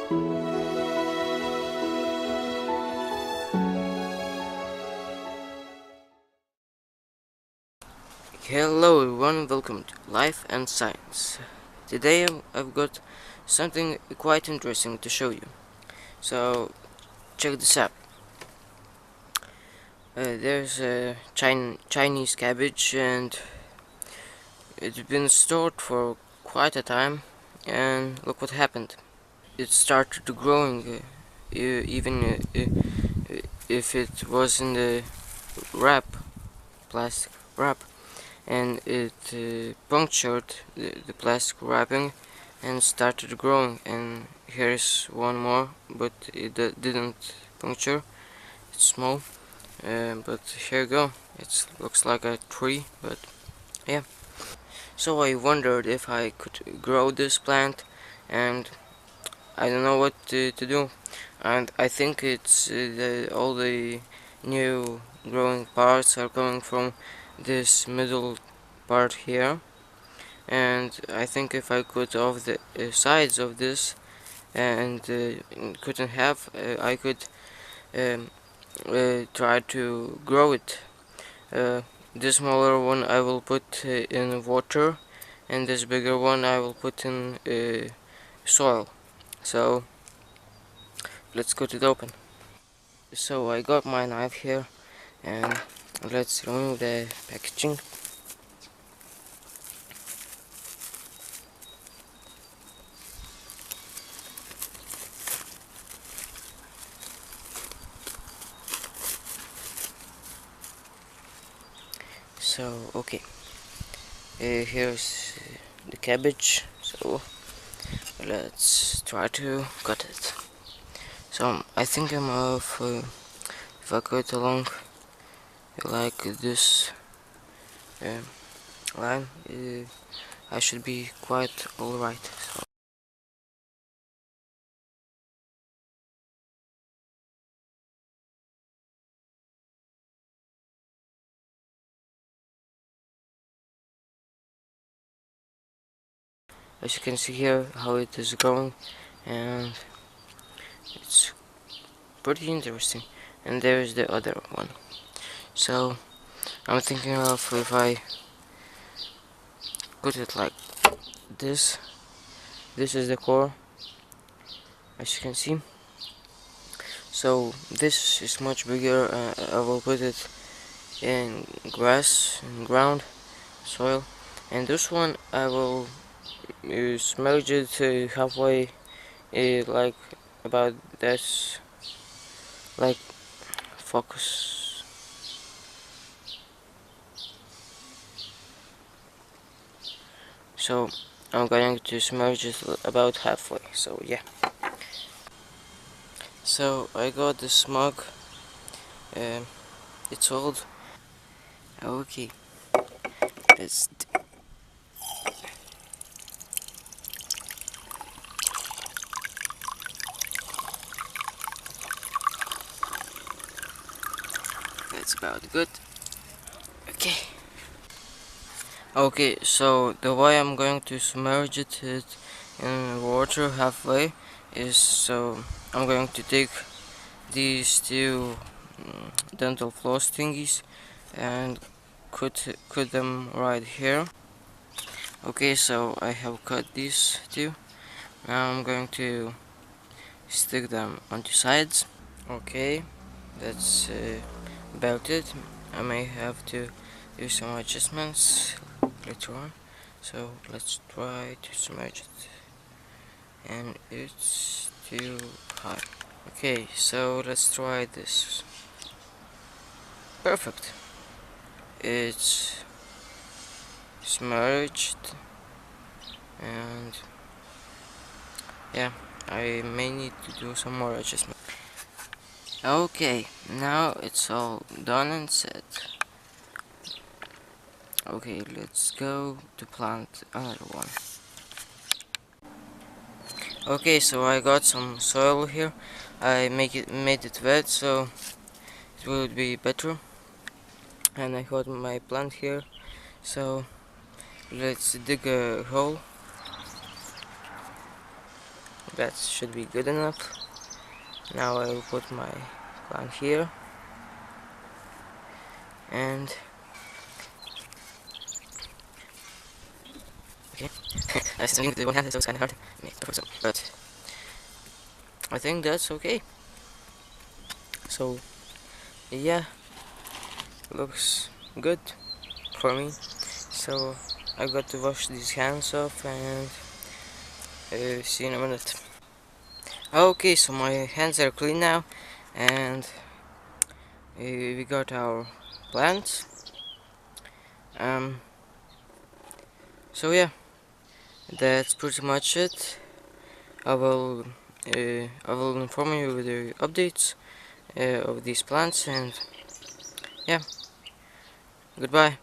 Hello everyone, welcome to Life and Science. Today I've got something quite interesting to show you. So check this out. There's a Chinese cabbage and it's been stored for quite a time, and look what happened. It started growing even if it was in the plastic wrap, and it punctured the plastic wrapping and started growing. And here's one more, but it didn't puncture. It's small, but here you go. It looks like a tree, but yeah. So I wondered if I could grow this plant, and I don't know what to do. And I think it's all the new growing parts are coming from this middle part here. And I think if I cut off the sides of this and cut in half, I could um, try to grow it. This smaller one I will put in water, and this bigger one I will put in soil. So let's cut it open. So I got my knife here, and let's remove the packaging. So okay, here's the cabbage. So let's try to cut it. So I think I'm off. If I cut along like this line, I should be quite alright. So as you can see here how it is growing, and it's pretty interesting. And there's the other one. So I'm thinking of if I put it like this. This is the core, as you can see. So this is much bigger. I will put it in grass and ground soil, and this one I will submerge it halfway, like about this, like focus. So I'm going to submerge it about halfway. So yeah. So I got this mug. It's old. Okay. Let's. That's about good. Okay. Okay, so the way I'm going to submerge it in water halfway is, so I'm going to take these two dental floss thingies and cut them right here. Okay, so I have cut these two. Now I'm going to stick them onto sides. Okay, that's about it. I may have to do some adjustments later on. So let's try to submerge it. And it's too high. Okay, so let's try this. Perfect. It's submerged, and yeah, I may need to do some more adjustment. Okay, now it's all done and set. Okay, let's go to plant another one. Okay, so I got some soil here. I made it wet so it would be better. And I got my plant here. So let's dig a hole. That should be good enough. Now I will put my plant here, and okay. I think the one hand is kind of hard to make, but I think that's okay. So yeah, looks good for me. So I got to wash these hands off and see you in a minute. Okay, so my hands are clean now, and we got our plants. So yeah, that's pretty much it. I will inform you with the updates of these plants, and yeah, goodbye.